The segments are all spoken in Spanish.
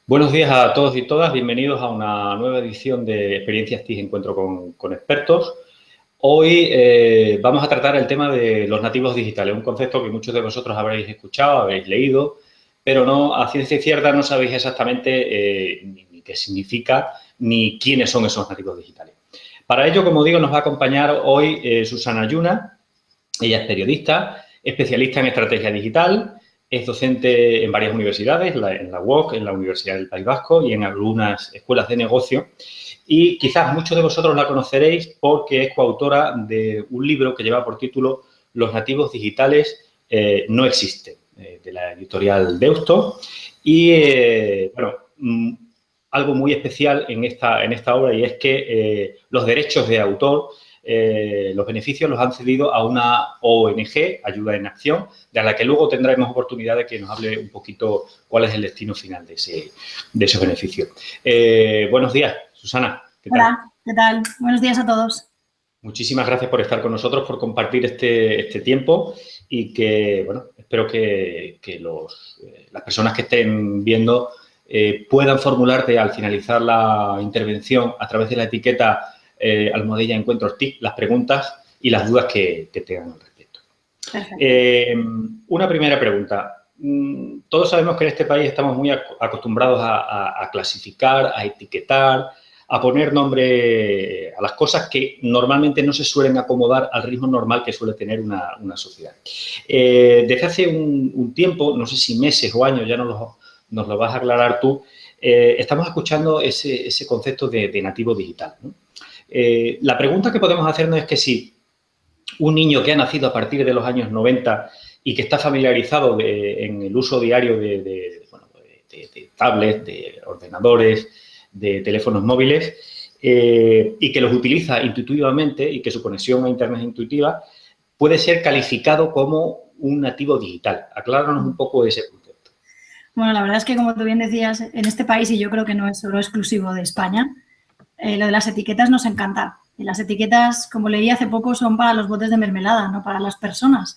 Buenos días a todos y todas, bienvenidos a una nueva edición de Experiencias TIC Encuentro con Expertos. Hoy vamos a tratar el tema de los nativos digitales, un concepto que muchos de vosotros habréis escuchado, habréis leído, pero no, a ciencia cierta no sabéis exactamente ni qué significa ni quiénes son esos nativos digitales. Para ello, como digo, nos va a acompañar hoy Susana Yuna. Ella es periodista, especialista en estrategia digital. Es docente en varias universidades, en la UOC, en la Universidad del País Vasco y en algunas escuelas de negocio. Y quizás muchos de vosotros la conoceréis porque es coautora de un libro que lleva por título Los nativos digitales no existen, de la editorial Deusto. Y, algo muy especial en esta obra y es que los derechos de autor, los beneficios los han cedido a una ONG, Ayuda en Acción, de la que luego tendremos oportunidad de que nos hable un poquito cuál es el destino final de esos beneficios. Buenos días, Susana. ¿Qué tal? Hola, ¿qué tal? Buenos días a todos. Muchísimas gracias por estar con nosotros, por compartir este tiempo y que, bueno, espero que las personas que estén viendo puedan formularte al finalizar la intervención a través de la etiqueta almohadilla Encuentros TIC, las preguntas y las dudas que tengan al respecto. Una primera pregunta. Todos sabemos que en este país estamos muy acostumbrados a clasificar, a etiquetar, a poner nombre a las cosas que normalmente no se suelen acomodar al ritmo normal que suele tener una sociedad. Desde hace un tiempo, no sé si meses o años, ya nos lo vas a aclarar tú, estamos escuchando ese concepto de nativo digital, ¿no? La pregunta que podemos hacernos es que si un niño que ha nacido a partir de los años 90 y que está familiarizado en el uso diario de tablets, de ordenadores, de teléfonos móviles y que los utiliza intuitivamente y que su conexión a Internet es intuitiva, puede ser calificado como un nativo digital. Acláranos un poco ese concepto. Bueno, la verdad es que, como tú bien decías, en este país, y yo creo que no es solo exclusivo de España, lo de las etiquetas nos encanta. Y las etiquetas, como leí hace poco, son para los botes de mermelada, no para las personas.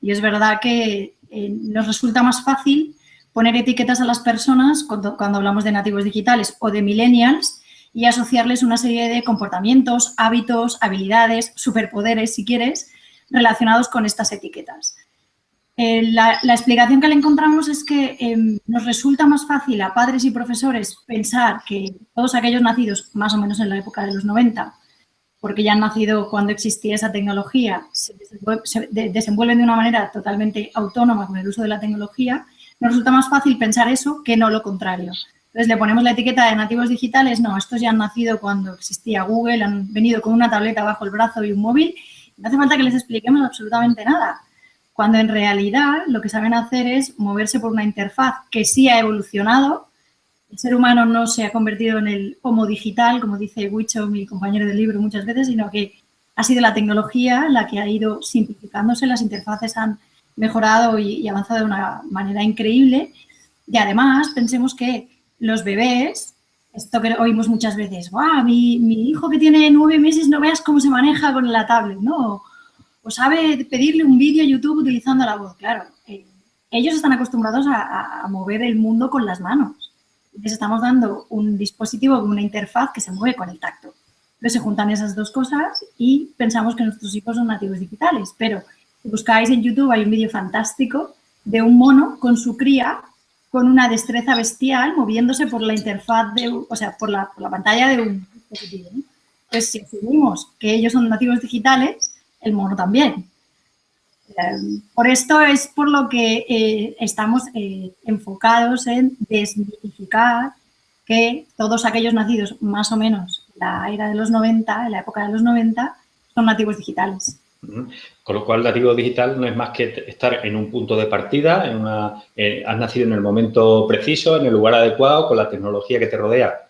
Y es verdad que nos resulta más fácil poner etiquetas a las personas cuando hablamos de nativos digitales o de millennials y asociarles una serie de comportamientos, hábitos, habilidades, superpoderes, si quieres, relacionados con estas etiquetas. La explicación que le encontramos es que nos resulta más fácil a padres y profesores pensar que todos aquellos nacidos más o menos en la época de los 90, porque ya han nacido cuando existía esa tecnología, se desenvuelven de una manera totalmente autónoma con el uso de la tecnología, nos resulta más fácil pensar eso que no lo contrario. Entonces, le ponemos la etiqueta de nativos digitales, no, estos ya han nacido cuando existía Google, han venido con una tableta bajo el brazo y un móvil, no hace falta que les expliquemos absolutamente nada. Cuando en realidad lo que saben hacer es moverse por una interfaz que sí ha evolucionado. El ser humano no se ha convertido en el homo digital, como dice Huicho, mi compañero del libro, muchas veces, sino que ha sido la tecnología la que ha ido simplificándose, las interfaces han mejorado y avanzado de una manera increíble. Y además, pensemos que los bebés, esto que oímos muchas veces, ¡guau! Mi hijo que tiene 9 meses no veas cómo se maneja con la tablet, ¿no? O sabe pedirle un vídeo a YouTube utilizando la voz. Claro, ellos están acostumbrados a mover el mundo con las manos. Les estamos dando un dispositivo con una interfaz que se mueve con el tacto. Entonces se juntan esas dos cosas y pensamos que nuestros hijos son nativos digitales. Pero si buscáis en YouTube hay un vídeo fantástico de un mono con su cría con una destreza bestial moviéndose por la interfaz, por la pantalla de un dispositivo, ¿no? Entonces, si asumimos que ellos son nativos digitales, el mono también. Por esto es por lo que estamos enfocados en desmitificar que todos aquellos nacidos más o menos en la era de los 90, en la época de los 90, son nativos digitales. Con lo cual, nativo digital no es más que estar en un punto de partida, has nacido en el momento preciso, en el lugar adecuado, con la tecnología que te rodea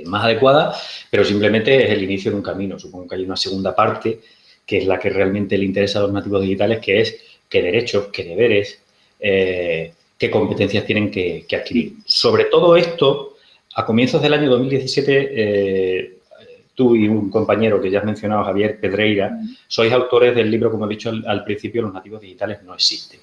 más adecuada, pero simplemente es el inicio de un camino. Supongo que hay una segunda parte que es la que realmente le interesa a los nativos digitales, que es qué derechos, qué deberes, qué competencias tienen que adquirir. Sobre todo esto, a comienzos del año 2017, tú y un compañero que ya has mencionado, Javier Pedreira, sois autores del libro, como he dicho al principio, Los nativos digitales no existen.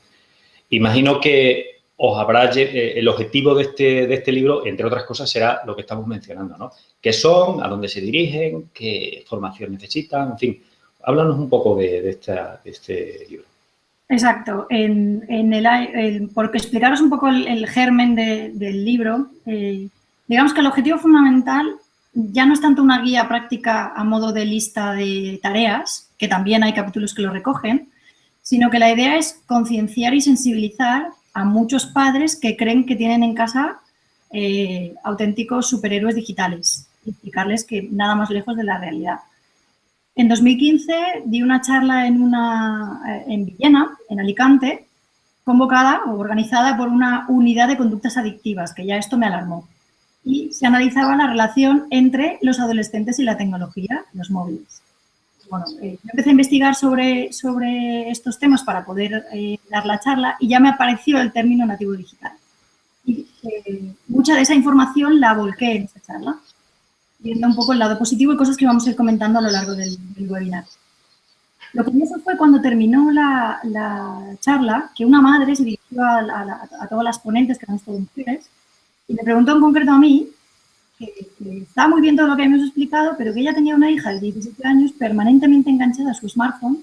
Imagino que el objetivo de este libro, entre otras cosas, será lo que estamos mencionando, ¿no? ¿Qué son? ¿A dónde se dirigen? ¿Qué formación necesitan? En fin, háblanos un poco de este libro. Exacto. Por explicaros un poco el germen del libro, digamos que el objetivo fundamental ya no es tanto una guía práctica a modo de lista de tareas, que también hay capítulos que lo recogen, sino que la idea es concienciar y sensibilizar a muchos padres que creen que tienen en casa auténticos superhéroes digitales y explicarles que nada más lejos de la realidad. En 2015 di una charla en Villena, en Alicante, convocada o organizada por una unidad de conductas adictivas, que ya esto me alarmó. Y se analizaba la relación entre los adolescentes y la tecnología, los móviles. Bueno, yo empecé a investigar sobre estos temas para poder dar la charla y ya me apareció el término nativo digital. Y mucha de esa información la volqué en esa charla, viendo un poco el lado positivo y cosas que vamos a ir comentando a lo largo del webinar. Lo curioso fue cuando terminó la charla que una madre se dirigió a todas las ponentes, que eran todas mujeres, y me preguntó en concreto a mí que estaba muy bien todo lo que hemos explicado, pero que ella tenía una hija de 17 años permanentemente enganchada a su smartphone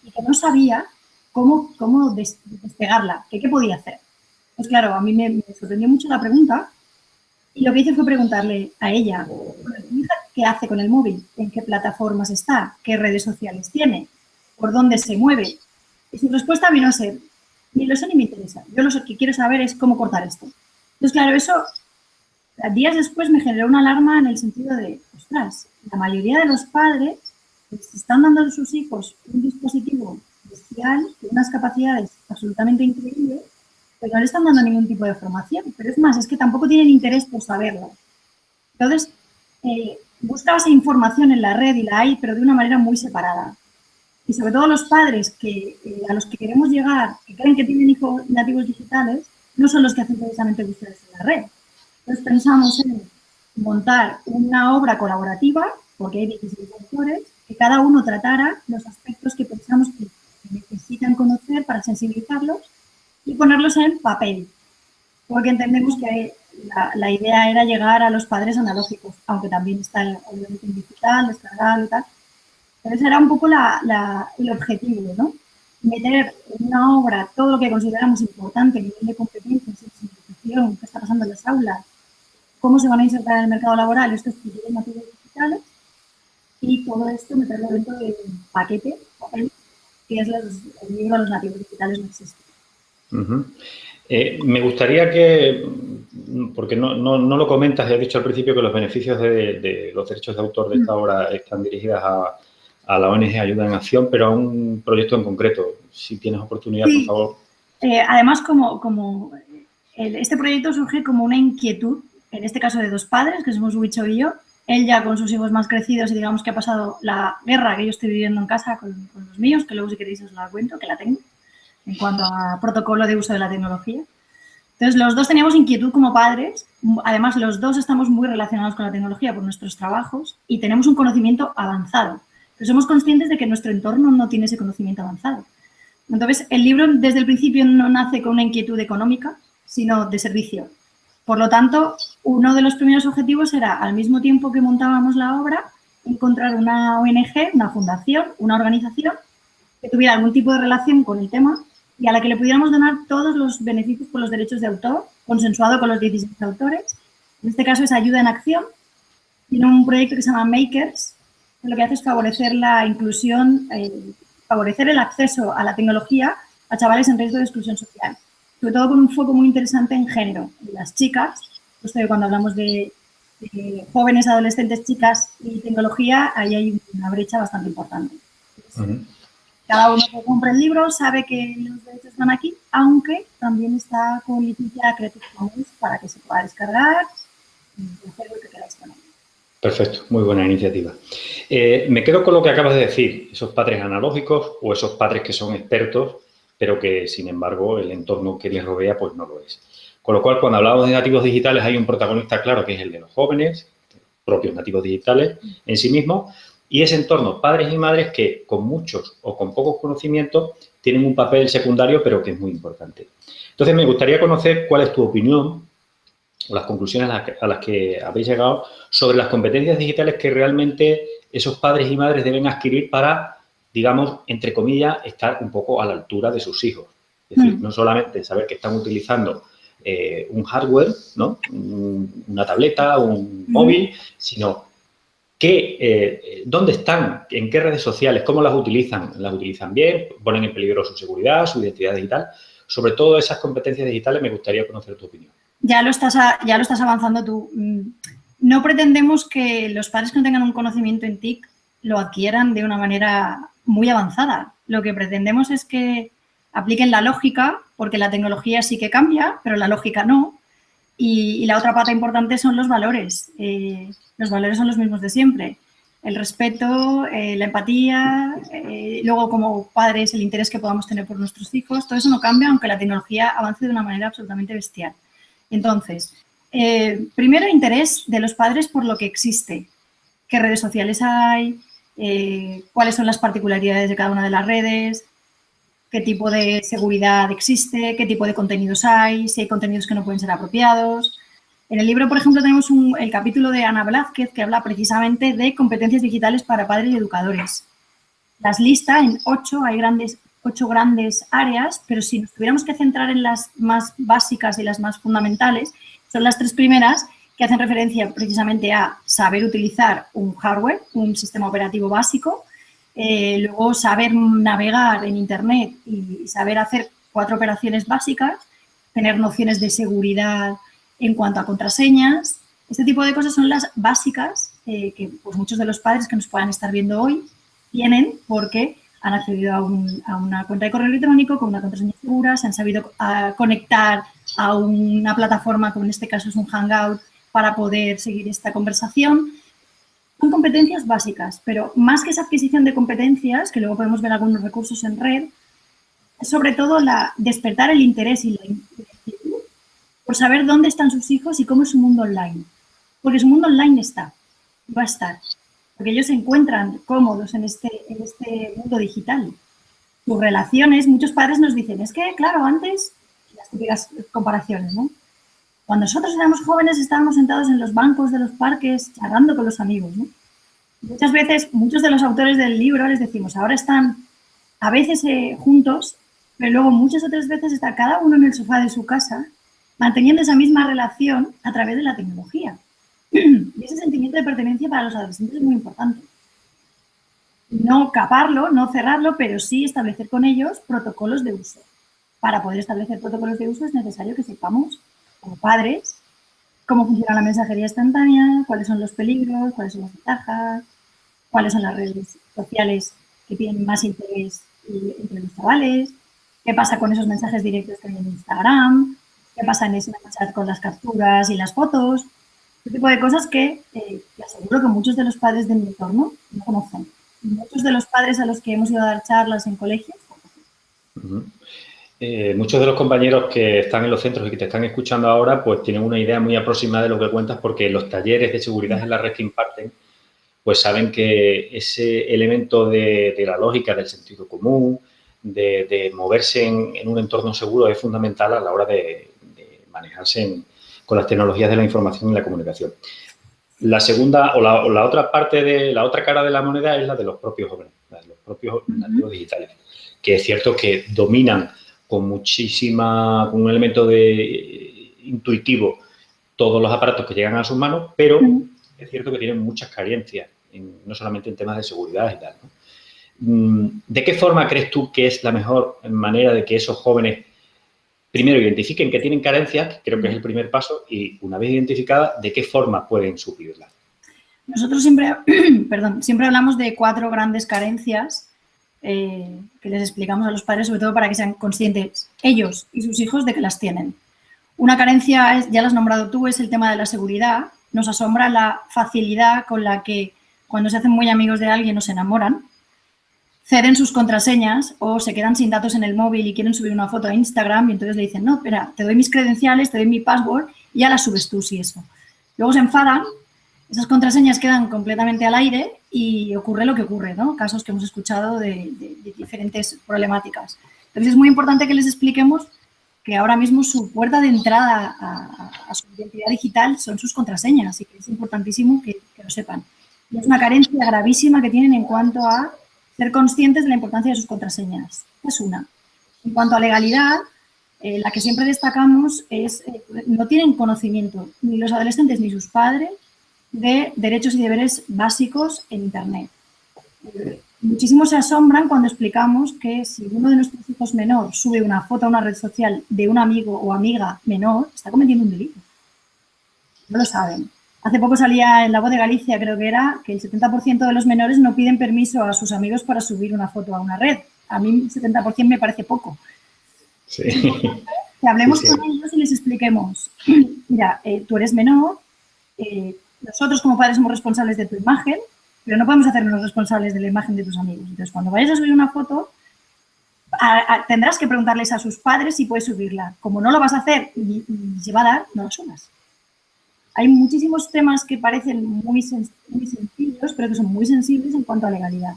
y que no sabía cómo despegarla, qué podía hacer. Pues claro, a mí me sorprendió mucho la pregunta y lo que hice fue preguntarle a ella, ¿tu hija qué hace con el móvil? ¿En qué plataformas está? ¿Qué redes sociales tiene? ¿Por dónde se mueve? Y su respuesta vino a ser, ni lo sé ni me interesa. Yo lo que quiero saber es cómo cortar esto. Entonces, claro, eso días después me generó una alarma en el sentido de, ostras, la mayoría de los padres les están dando a sus hijos un dispositivo bestial con unas capacidades absolutamente increíbles, pero no le están dando ningún tipo de formación. Pero es más, es que tampoco tienen interés por saberlo. Entonces, buscaba esa información en la red y la hay, pero de una manera muy separada. Y sobre todo los padres a los que queremos llegar, que creen que tienen hijos nativos digitales, no son los que hacen precisamente búsquedas en la red. Entonces pensamos en montar una obra colaborativa, porque hay 16 autores, que cada uno tratara los aspectos que pensamos que necesitan conocer para sensibilizarlos y ponerlos en papel. Porque entendemos que la idea era llegar a los padres analógicos, aunque también está obviamente en digital, descargado y tal. Entonces era un poco el objetivo, ¿no? Meter en una obra todo lo que consideramos importante, nivel de competencia, sensibilización, qué está pasando en las aulas, cómo se van a insertar en el mercado laboral estos perfiles nativos digitales y todo esto meterlo dentro de un paquete, que es el libro de los nativos digitales no existe. Me gustaría que, porque no lo comentas, has dicho al principio que los beneficios de los derechos de autor de esta obra están dirigidas a la ONG Ayuda en Acción, pero a un proyecto en concreto. Si tienes oportunidad, sí. Por favor. Además, este proyecto surge como una inquietud, en este caso de dos padres, que somos Huicho y yo. Él ya con sus hijos más crecidos y digamos que ha pasado la guerra que yo estoy viviendo en casa con los míos, que luego si queréis os la cuento, que la tengo, en cuanto a protocolo de uso de la tecnología. Entonces, los dos teníamos inquietud como padres. Además, los dos estamos muy relacionados con la tecnología por nuestros trabajos y tenemos un conocimiento avanzado. Pero somos conscientes de que nuestro entorno no tiene ese conocimiento avanzado. Entonces, el libro desde el principio no nace con una inquietud económica, sino de servicio. Por lo tanto, uno de los primeros objetivos era, al mismo tiempo que montábamos la obra, encontrar una ONG, una fundación, una organización que tuviera algún tipo de relación con el tema y a la que le pudiéramos donar todos los beneficios por los derechos de autor, consensuado con los 16 autores. En este caso es Ayuda en Acción. Tiene un proyecto que se llama Makers, que lo que hace es favorecer la inclusión, favorecer el acceso a la tecnología a chavales en riesgo de exclusión social. Sobre todo con un foco muy interesante en género. En las chicas, justo cuando hablamos de jóvenes, adolescentes, chicas y tecnología, ahí hay una brecha bastante importante. Cada uno que compra el libro sabe que los derechos van aquí, aunque también está con licencia Creative Commons para que se pueda descargar y hacer lo que queráis con él. Perfecto, muy buena iniciativa. Me quedo con lo que acabas de decir, esos padres analógicos o esos padres que son expertos, pero que, sin embargo, el entorno que les rodea pues no lo es. Con lo cual, cuando hablamos de nativos digitales, hay un protagonista claro que es el de los jóvenes, propios nativos digitales en sí mismos, y ese entorno, padres y madres que con muchos o con pocos conocimientos, tienen un papel secundario, pero que es muy importante. Entonces, me gustaría conocer cuál es tu opinión o las conclusiones a las que habéis llegado sobre las competencias digitales que realmente esos padres y madres deben adquirir para, digamos, entre comillas, estar un poco a la altura de sus hijos. Es decir, no solamente saber que están utilizando un hardware, ¿no? Una tableta, un móvil, sino dónde están, en qué redes sociales, cómo las utilizan bien, ponen en peligro su seguridad, su identidad digital. Sobre todo esas competencias digitales me gustaría conocer tu opinión. Ya lo estás avanzando tú. No pretendemos que los padres que no tengan un conocimiento en TIC lo adquieran de una manera muy avanzada. Lo que pretendemos es que apliquen la lógica, porque la tecnología sí que cambia, pero la lógica no. Y la otra pata importante son los valores. Los valores son los mismos de siempre. El respeto, la empatía, luego como padres el interés que podamos tener por nuestros hijos, todo eso no cambia aunque la tecnología avance de una manera absolutamente bestial. Entonces, primero interés de los padres por lo que existe, qué redes sociales hay, cuáles son las particularidades de cada una de las redes, qué tipo de seguridad existe, qué tipo de contenidos hay, si hay contenidos que no pueden ser apropiados. En el libro, por ejemplo, tenemos el capítulo de Ana Blázquez que habla precisamente de competencias digitales para padres y educadores. Las lista en 8 grandes áreas, pero si nos tuviéramos que centrar en las más básicas y las más fundamentales, son las 3 primeras que hacen referencia precisamente a saber utilizar un hardware, un sistema operativo básico, luego saber navegar en Internet y saber hacer 4 operaciones básicas, tener nociones de seguridad en cuanto a contraseñas. Este tipo de cosas son las básicas que pues, muchos de los padres que nos puedan estar viendo hoy tienen porque han accedido a una cuenta de correo electrónico con una contraseña segura, se han sabido conectar a una plataforma, como en este caso es un Hangout, para poder seguir esta conversación. Son competencias básicas, pero más que esa adquisición de competencias, que luego podemos ver algunos recursos en red, es sobre todo despertar el interés y la inquietud por saber dónde están sus hijos y cómo es su mundo online. Porque su mundo online va a estar. Porque ellos se encuentran cómodos en este mundo digital. Sus relaciones, muchos padres nos dicen, es que, claro, antes, las típicas comparaciones, ¿no? Cuando nosotros éramos jóvenes estábamos sentados en los bancos de los parques charlando con los amigos, ¿no? Muchas veces, muchos de los autores del libro les decimos, ahora están a veces juntos, pero luego muchas otras veces está cada uno en el sofá de su casa manteniendo esa misma relación a través de la tecnología. Y ese sentimiento de pertenencia para los adolescentes es muy importante. No caparlo, no cerrarlo, pero sí establecer con ellos protocolos de uso. Para poder establecer protocolos de uso es necesario que sepamos, como padres, cómo funciona la mensajería instantánea, cuáles son los peligros, cuáles son las ventajas, cuáles son las redes sociales que tienen más interés entre los chavales, qué pasa con esos mensajes directos que hay en Instagram, qué pasa en Snapchat con las capturas y las fotos. Este tipo de cosas que aseguro que muchos de los padres de mi entorno no conocen. Y muchos de los padres a los que hemos ido a dar charlas en colegios. Muchos de los compañeros que están en los centros y que te están escuchando ahora, pues tienen una idea muy aproximada de lo que cuentas porque los talleres de seguridad en la red que imparten, pues saben que ese elemento de la lógica, del sentido común, de moverse en un entorno seguro es fundamental a la hora de manejarse con las tecnologías de la información y la comunicación. La segunda o la otra parte la otra cara de la moneda es la de los propios jóvenes, la de los propios nativos digitales, que es cierto que dominan con un elemento intuitivo todos los aparatos que llegan a sus manos, pero es cierto que tienen muchas carencias, no solamente en temas de seguridad y tal, ¿no? ¿De qué forma crees tú que es la mejor manera de que esos jóvenes primero identifiquen que tienen carencias, que creo que es el primer paso, y una vez identificada, ¿de qué forma pueden suplirlas? Nosotros siempre hablamos de 4 grandes carencias que les explicamos a los padres, sobre todo para que sean conscientes ellos y sus hijos de que las tienen. Una carencia, ya lo has nombrado tú, es el tema de la seguridad. Nos asombra la facilidad con la que cuando se hacen muy amigos de alguien o se enamoran, ceden sus contraseñas o se quedan sin datos en el móvil y quieren subir una foto a Instagram y entonces le dicen, no, espera, te doy mis credenciales, te doy mi password y ya las subes tú, si eso. Luego se enfadan, Esas contraseñas quedan completamente al aire y ocurre lo que ocurre, ¿no? Casos que hemos escuchado de diferentes problemáticas. Entonces, es muy importante que les expliquemos que ahora mismo su puerta de entrada a su identidad digital son sus contraseñas y que es importantísimo que lo sepan. Y es una carencia gravísima que tienen en cuanto a ser conscientes de la importancia de sus contraseñas. Es una. En cuanto a legalidad, la que siempre destacamos es no tienen conocimiento ni los adolescentes ni sus padres de derechos y deberes básicos en Internet. Muchísimos se asombran cuando explicamos que si uno de nuestros hijos menor sube una foto a una red social de un amigo o amiga menor, está cometiendo un delito. No lo saben. Hace poco salía en La Voz de Galicia, creo que era, que el 70% de los menores no piden permiso a sus amigos para subir una foto a una red. A mí el 70% me parece poco. Sí. Que hablemos con ellos y les expliquemos, mira, tú eres menor, nosotros como padres somos responsables de tu imagen, pero no podemos hacernos responsables de la imagen de tus amigos. Entonces, cuando vayas a subir una foto, tendrás que preguntarles a sus padres si puedes subirla. Como no lo vas a hacer y se va a dar, no la subas. Hay muchísimos temas que parecen muy sencillos, pero que son muy sensibles en cuanto a legalidad.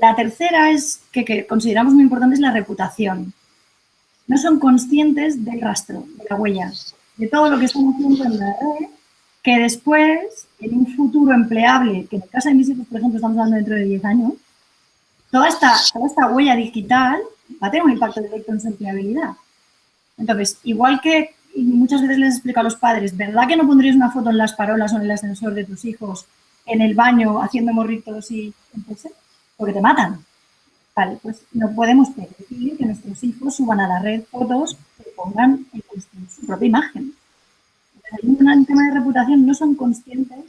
La tercera es que consideramos muy importante es la reputación. No son conscientes del rastro, de la huella, de todo lo que están haciendo en la red, que después, en un futuro empleable, que en el caso de mis hijos, por ejemplo, estamos hablando dentro de 10 años, toda esta huella digital va a tener un impacto directo en su empleabilidad. Entonces, igual que muchas veces les explico a los padres, ¿verdad que no pondrías una foto en las parolas o en el ascensor de tus hijos, en el baño, haciendo morritos y porque te matan? Vale, pues no podemos permitir que nuestros hijos suban a la red fotos que pongan su propia imagen. Hay un tema de reputación, no son conscientes.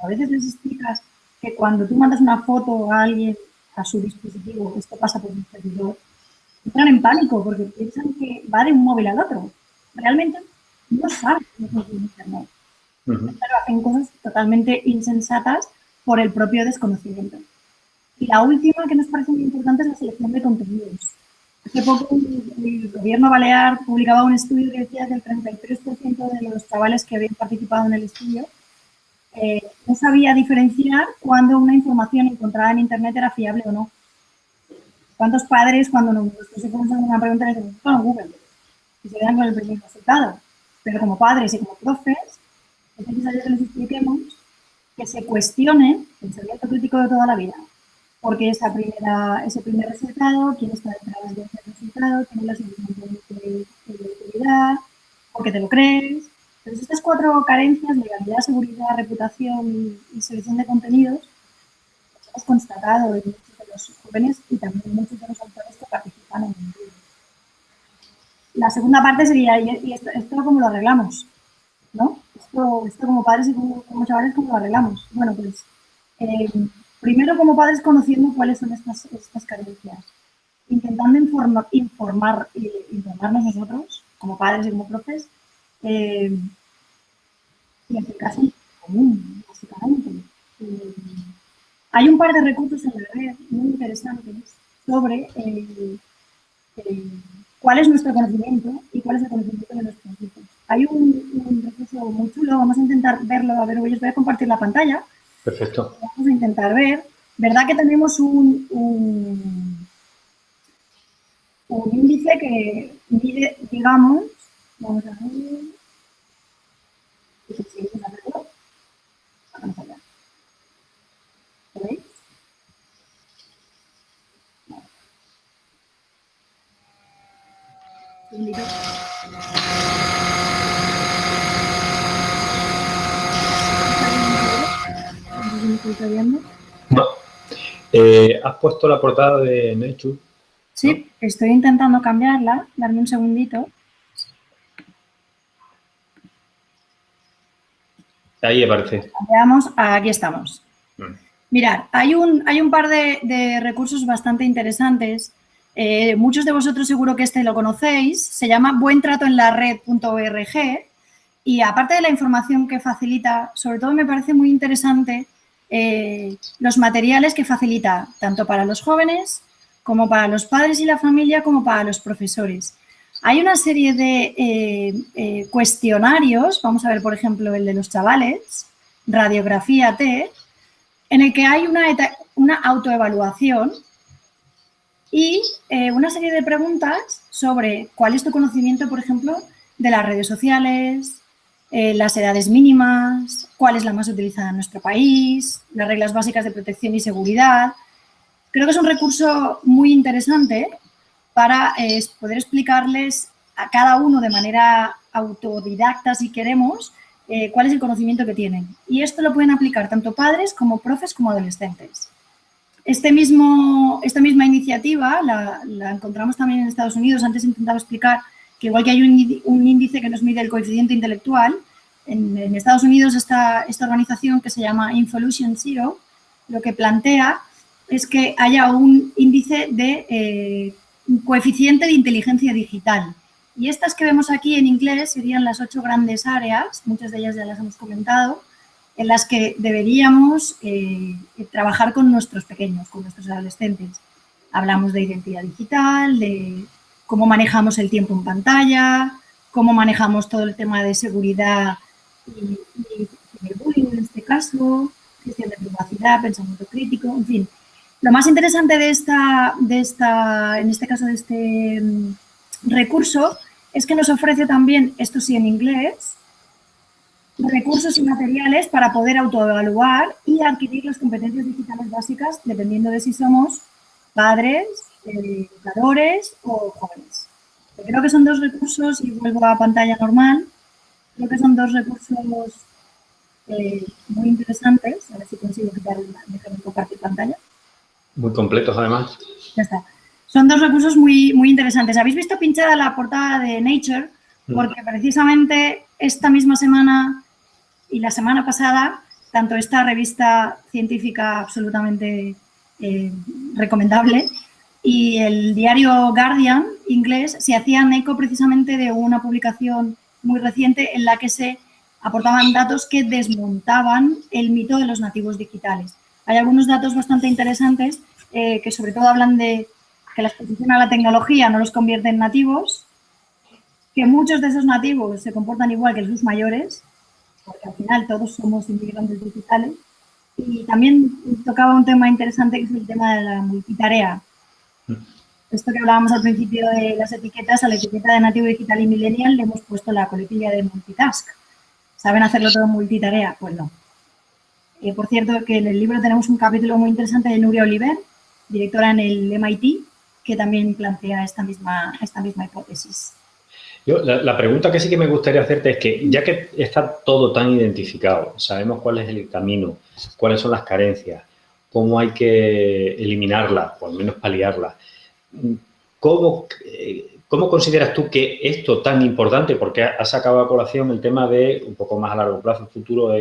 A veces les explicas que cuando tú mandas una foto a alguien a su dispositivo, esto pasa por un servidor, entran en pánico porque piensan que va de un móvil al otro. Realmente no saben lo que es Internet. Pero hacen cosas totalmente insensatas por el propio desconocimiento. Y la última que nos parece muy importante es la selección de contenidos. Hace poco el gobierno balear publicaba un estudio que decía que el 33% de los chavales que habían participado en el estudio no sabía diferenciar cuando una información encontrada en Internet era fiable o no. ¿Cuántos padres, cuando nuestros hijos hacen una pregunta, les dicen, bueno, Google, y se quedan con el primer resultado? Pero como padres y como profes, es necesario que les expliquemos que se cuestione el pensamiento crítico de toda la vida. Porque ese primer resultado, quién está detrás de ese resultado, tiene la suficiente autoridad, porque te lo crees. Entonces, estas 4 carencias, legalidad, seguridad, reputación y selección de contenidos, las hemos constatado en muchos de los jóvenes y también en muchos de los autores que participan en el libro. La segunda parte sería, ¿y esto cómo lo arreglamos? ¿No? Esto como padres y como chavales, ¿cómo lo arreglamos? Bueno, pues primero como padres conociendo cuáles son estas carencias, intentando informarnos nosotros, como padres y como profes, y hacer caso común, básicamente. Hay un par de recursos en la red muy interesantes sobre cuál es nuestro conocimiento y cuál es el conocimiento de nuestros hijos. Hay un recurso muy chulo, vamos a intentar verlo, a ver, hoy os voy a compartir la pantalla. Perfecto. Vamos a intentar ver. ¿Verdad que tenemos un índice que mide, digamos, vamos a ver, vamos allá. ¿Lo veis? No. ¿Has puesto la portada de Nature? Sí, ¿no? Estoy intentando cambiarla. Darme un segundito. Ahí aparece. Veamos, aquí estamos. Mirad, hay un par de recursos bastante interesantes. Muchos de vosotros seguro que lo conocéis. Se llama buentratoenlared.org y aparte de la información que facilita, sobre todo me parece muy interesante los materiales que facilita tanto para los jóvenes como para los padres y la familia como para los profesores. Hay una serie de cuestionarios, vamos a ver por ejemplo el de los chavales, Radiografía T, en el que hay una autoevaluación y una serie de preguntas sobre cuál es tu conocimiento, por ejemplo, de las redes sociales, las edades mínimas, cuál es la más utilizada en nuestro país, las reglas básicas de protección y seguridad. Creo que es un recurso muy interesante para poder explicarles a cada uno de manera autodidacta, si queremos, cuál es el conocimiento que tienen. Y esto lo pueden aplicar tanto padres como profes como adolescentes. Esta misma iniciativa la encontramos también en Estados Unidos. Antes he intentado explicar que igual que hay un índice que nos mide el coeficiente intelectual, en Estados Unidos esta organización que se llama Infolution Zero lo que plantea es que haya un índice de coeficiente de inteligencia digital. Y estas que vemos aquí en inglés serían las 8 grandes áreas, muchas de ellas ya las hemos comentado, en las que deberíamos trabajar con nuestros pequeños, con nuestros adolescentes. Hablamos de identidad digital, de cómo manejamos el tiempo en pantalla, cómo manejamos todo el tema de seguridad y bullying en este caso, gestión de privacidad, pensamiento crítico, en fin. Lo más interesante en este caso de este recurso es que nos ofrece también, esto sí en inglés, recursos y materiales para poder autoevaluar y adquirir las competencias digitales básicas dependiendo de si somos padres, educadores o jóvenes. Creo que son 2 recursos, y vuelvo a pantalla normal, creo que son 2 recursos muy interesantes. A ver si consigo dejar de compartir pantalla. Muy completos, además. Ya está. Son 2 recursos muy, muy interesantes. ¿Habéis visto pinchada la portada de Nature? Porque precisamente esta misma semana y la semana pasada, tanto esta revista científica absolutamente recomendable y el diario Guardian inglés se hacían eco precisamente de una publicación muy reciente en la que se aportaban datos que desmontaban el mito de los nativos digitales. Hay algunos datos bastante interesantes que sobre todo hablan de que la exposición a la tecnología no los convierte en nativos, que muchos de esos nativos se comportan igual que sus mayores, porque al final todos somos inmigrantes digitales. Y también tocaba un tema interesante que es el tema de la multitarea. Esto que hablábamos al principio de las etiquetas, a la etiqueta de nativo digital y millennial le hemos puesto la coletilla de multitask. ¿Saben hacerlo todo en multitarea? Pues no. Por cierto, que en el libro tenemos un capítulo muy interesante de Nuria Oliver, directora en el MIT, que también plantea esta misma hipótesis. Yo, la pregunta que sí que me gustaría hacerte es que, ya que está todo tan identificado, sabemos cuál es el camino, cuáles son las carencias, cómo hay que eliminarlas, o al menos paliarlas, ¿cómo consideras tú que esto tan importante, porque has sacado a colación el tema de, un poco más a largo plazo, el futuro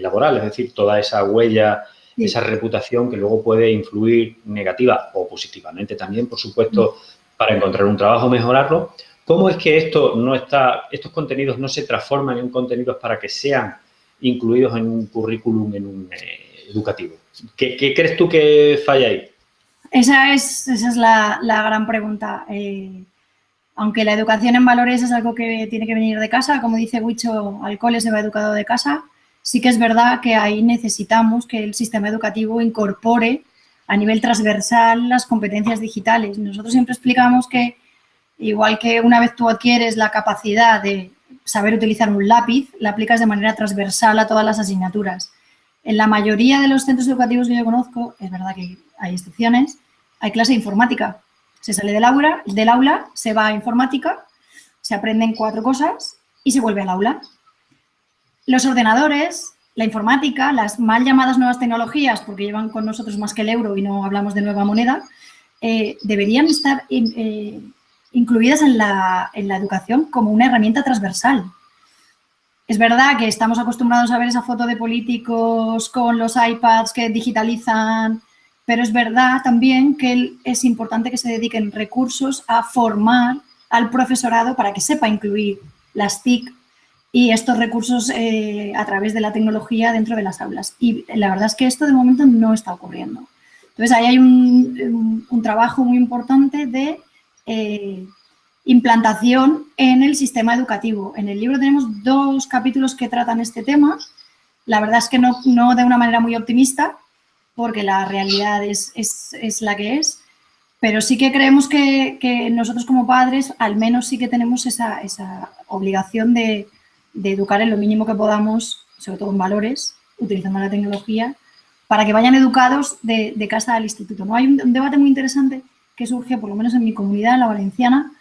laboral, es decir, toda esa huella, sí, esa reputación que luego puede influir negativa o positivamente también, por supuesto, para encontrar un trabajo, mejorarlo? ¿Cómo es que estos contenidos no se transforman en contenidos para que sean incluidos en un currículum educativo? ¿Qué crees tú que falla ahí? Esa es la gran pregunta. Aunque la educación en valores es algo que tiene que venir de casa, como dice Huicho, al cole se va educado de casa, sí que es verdad que ahí necesitamos que el sistema educativo incorpore a nivel transversal las competencias digitales. Nosotros siempre explicamos que igual que una vez tú adquieres la capacidad de saber utilizar un lápiz, la aplicas de manera transversal a todas las asignaturas. En la mayoría de los centros educativos que yo conozco, es verdad que hay excepciones, hay clase de informática. Se sale del aula, se va a informática, se aprenden 4 cosas y se vuelve al aula. Los ordenadores, la informática, las mal llamadas nuevas tecnologías, porque llevan con nosotros más que el euro y no hablamos de nueva moneda, deberían estar incluidas en la educación como una herramienta transversal. Es verdad que estamos acostumbrados a ver esa foto de políticos con los iPads que digitalizan, pero es verdad también que es importante que se dediquen recursos a formar al profesorado para que sepa incluir las TIC y estos recursos a través de la tecnología dentro de las aulas. Y la verdad es que esto de momento no está ocurriendo. Entonces, ahí hay un trabajo muy importante de implantación en el sistema educativo. En el libro tenemos 2 capítulos que tratan este tema. La verdad es que no de una manera muy optimista, porque la realidad es la que es, pero sí que creemos que nosotros como padres al menos sí que tenemos esa obligación de educar en lo mínimo que podamos, sobre todo en valores, utilizando la tecnología, para que vayan educados de casa al instituto, ¿no? Hay un debate muy interesante que surge, por lo menos en mi comunidad, en la valenciana,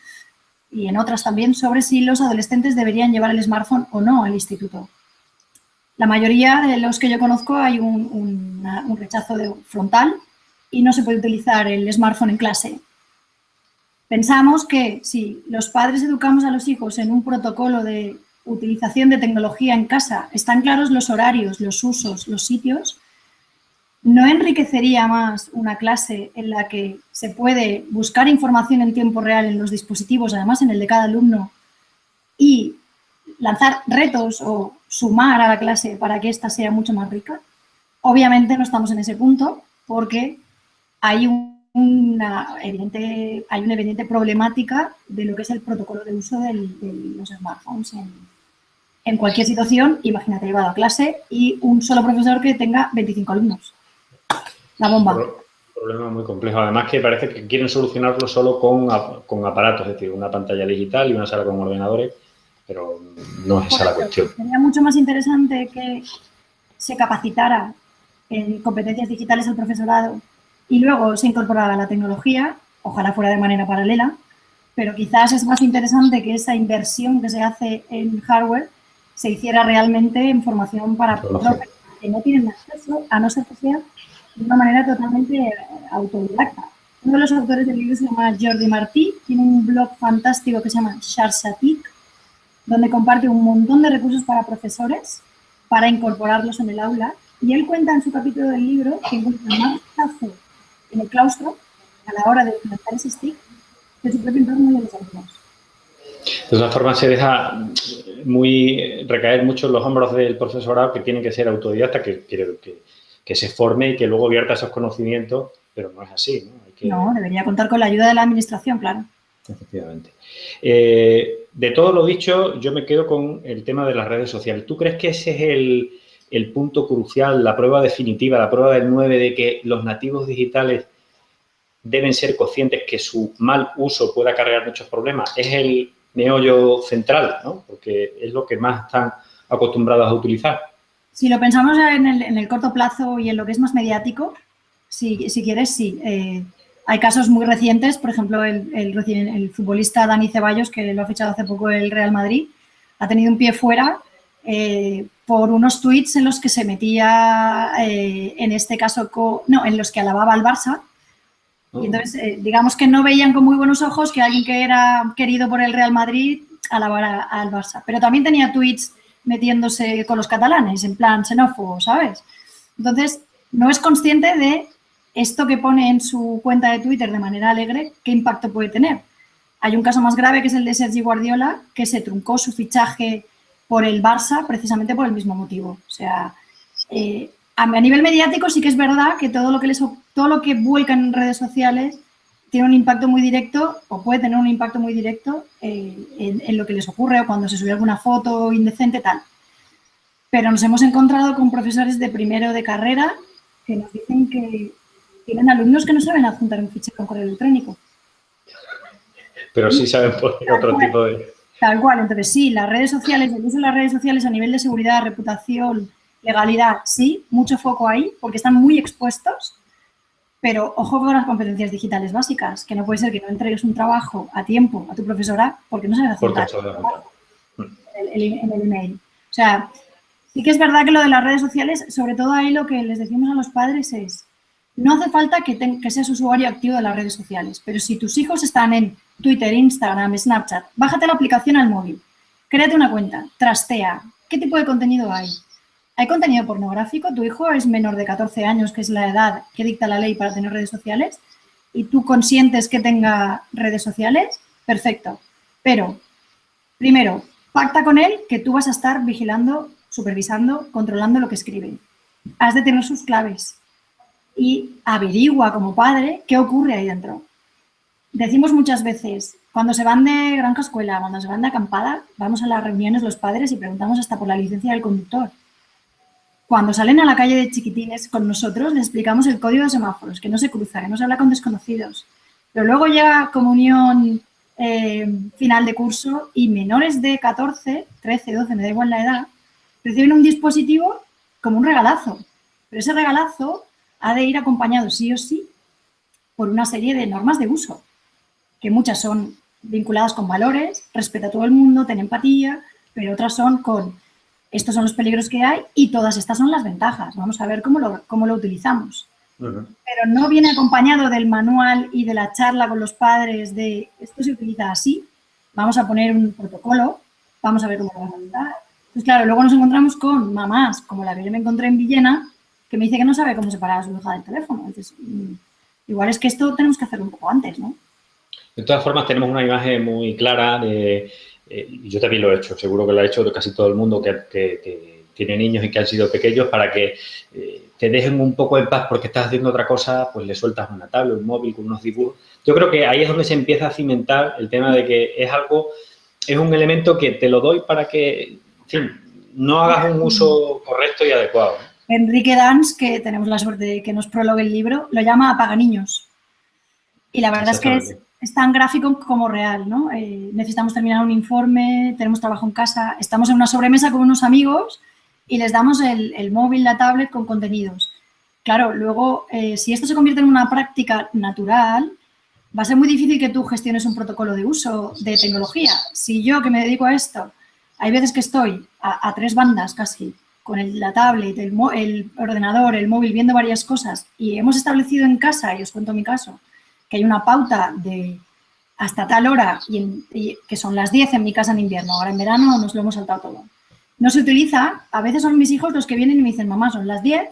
y en otras también, sobre si los adolescentes deberían llevar el smartphone o no al instituto. La mayoría de los que yo conozco hay un rechazo frontal y no se puede utilizar el smartphone en clase. Pensamos que si los padres educamos a los hijos en un protocolo de utilización de tecnología en casa, están claros los horarios, los usos, los sitios, ¿no enriquecería más una clase en la que se puede buscar información en tiempo real en los dispositivos, además en el de cada alumno, y lanzar retos o sumar a la clase para que ésta sea mucho más rica? Obviamente no estamos en ese punto porque hay una evidente problemática de lo que es el protocolo de uso de los smartphones en cualquier situación. Imagínate llevado a clase y un solo profesor que tenga 25 alumnos. La bomba. Un problema muy complejo. Además que parece que quieren solucionarlo solo con aparatos, es decir, una pantalla digital y una sala con ordenadores, pero no es esa la cuestión. Sería mucho más interesante que se capacitara en competencias digitales al profesorado y luego se incorporara la tecnología, ojalá fuera de manera paralela, pero quizás es más interesante que esa inversión que se hace en hardware se hiciera realmente en formación para profesores que no tienen acceso, a no ser que sea de una manera totalmente autodidacta. Uno de los autores del libro se llama Jordi Martí, tiene un blog fantástico que se llama Xarxatic, donde comparte un montón de recursos para profesores para incorporarlos en el aula. Y él cuenta en su capítulo del libro que encuentra más rechazo en el claustro a la hora de implementar ese STIC que su propio entorno de los alumnos. De todas formas, se deja recaer mucho en los hombros del profesorado, que tiene que ser autodidacta, que se forme y que luego vierta esos conocimientos, pero no es así, ¿no? No, debería contar con la ayuda de la administración, claro. Efectivamente. De todo lo dicho, yo me quedo con el tema de las redes sociales. ¿Tú crees que ese es el punto crucial, la prueba definitiva, la prueba del 9 de que los nativos digitales deben ser conscientes que su mal uso puede acarrear muchos problemas? Es el meollo central, ¿no? Porque es lo que más están acostumbrados a utilizar. Si lo pensamos en el corto plazo y en lo que es más mediático, si quieres, sí. Hay casos muy recientes, por ejemplo, el futbolista Dani Ceballos, que lo ha fichado hace poco el Real Madrid, ha tenido un pie fuera por unos tuits en los que se metía, en este caso, en los que alababa al Barça. Y entonces, digamos que no veían con muy buenos ojos que alguien que era querido por el Real Madrid alabara al Barça. Pero también tenía tuits metiéndose con los catalanes, en plan xenófobo, ¿sabes? Entonces, no es consciente de esto que pone en su cuenta de Twitter de manera alegre, ¿qué impacto puede tener? Hay un caso más grave que es el de Sergi Guardiola, que se truncó su fichaje por el Barça precisamente por el mismo motivo. O sea, a nivel mediático sí que es verdad que todo lo que vuelcan en redes sociales tiene un impacto muy directo o puede tener un impacto muy directo en lo que les ocurre o cuando se sube alguna foto indecente, tal. Pero nos hemos encontrado con profesores de primero de carrera que nos dicen que tienen alumnos que no saben adjuntar un fichero con correo electrónico. Pero sí saben poner otro tipo de... Tal cual. Entonces, sí, las redes sociales, el uso de las redes sociales a nivel de seguridad, reputación, legalidad, sí, mucho foco ahí, porque están muy expuestos, pero ojo con las competencias digitales básicas, que no puede ser que no entregues un trabajo a tiempo a tu profesora porque no sabes adjuntar en el email. O sea, sí que es verdad que lo de las redes sociales, sobre todo ahí lo que les decimos a los padres es, no hace falta que seas usuario activo de las redes sociales, pero si tus hijos están en Twitter, Instagram, Snapchat, bájate la aplicación al móvil, créate una cuenta, trastea, ¿qué tipo de contenido hay? ¿Hay contenido pornográfico? ¿Tu hijo es menor de 14 años, que es la edad que dicta la ley para tener redes sociales? ¿Y tú consientes que tenga redes sociales? Perfecto. Pero, primero, pacta con él que tú vas a estar vigilando, supervisando, controlando lo que escribe. Has de tener sus claves. Y averigua como padre qué ocurre ahí dentro. Decimos muchas veces, cuando se van de granja a escuela, cuando se van de acampada, vamos a las reuniones los padres y preguntamos hasta por la licencia del conductor. cuando salen a la calle de chiquitines con nosotros, les explicamos el código de semáforos, que no se cruza, que no se habla con desconocidos. Pero luego llega comunión final de curso y menores de 14, 13, 12, me da igual la edad, reciben un dispositivo como un regalazo. Pero ese regalazo ha de ir acompañado sí o sí por una serie de normas de uso, que muchas son vinculadas con valores, respeto a todo el mundo, ten empatía, pero otras son con estos son los peligros que hay y todas estas son las ventajas. Vamos a ver cómo lo utilizamos. Pero no viene acompañado del manual y de la charla con los padres de esto se utiliza así, vamos a poner un protocolo, vamos a ver cómo lo vamos a montar. Pues claro, luego nos encontramos con mamás, como la que yo me encontré en Villena, que me dice que no sabe cómo separar a su hija del teléfono. Entonces, igual es que esto tenemos que hacerlo un poco antes, ¿no? De todas formas, tenemos una imagen muy clara de... yo también lo he hecho, seguro que lo ha hecho casi todo el mundo que tiene niños y que han sido pequeños, para que te dejen un poco en paz porque estás haciendo otra cosa, pues le sueltas una tablet, un móvil con unos dibujos. Yo creo que ahí es donde se empieza a cimentar el tema de que es un elemento que te lo doy para que, en fin, no hagas un uso correcto y adecuado. Enrique Dans, que tenemos la suerte de que nos prologue el libro, lo llama apagaños. Y la verdad es que es tan gráfico como real, ¿no? Necesitamos terminar un informe, tenemos trabajo en casa, estamos en una sobremesa con unos amigos y les damos el móvil, la tablet con contenidos. Claro, luego, si esto se convierte en una práctica natural, va a ser muy difícil que tú gestiones un protocolo de uso de tecnología. Si yo, que me dedico a esto, hay veces que estoy a 3 bandas casi, con la tablet, el ordenador, el móvil, viendo varias cosas y hemos establecido en casa, y os cuento mi caso, que hay una pauta de hasta tal hora, y que son las 10 en mi casa en invierno, ahora en verano nos lo hemos saltado todo. No se utiliza, a veces son mis hijos los que vienen y me dicen, mamá, son las 10,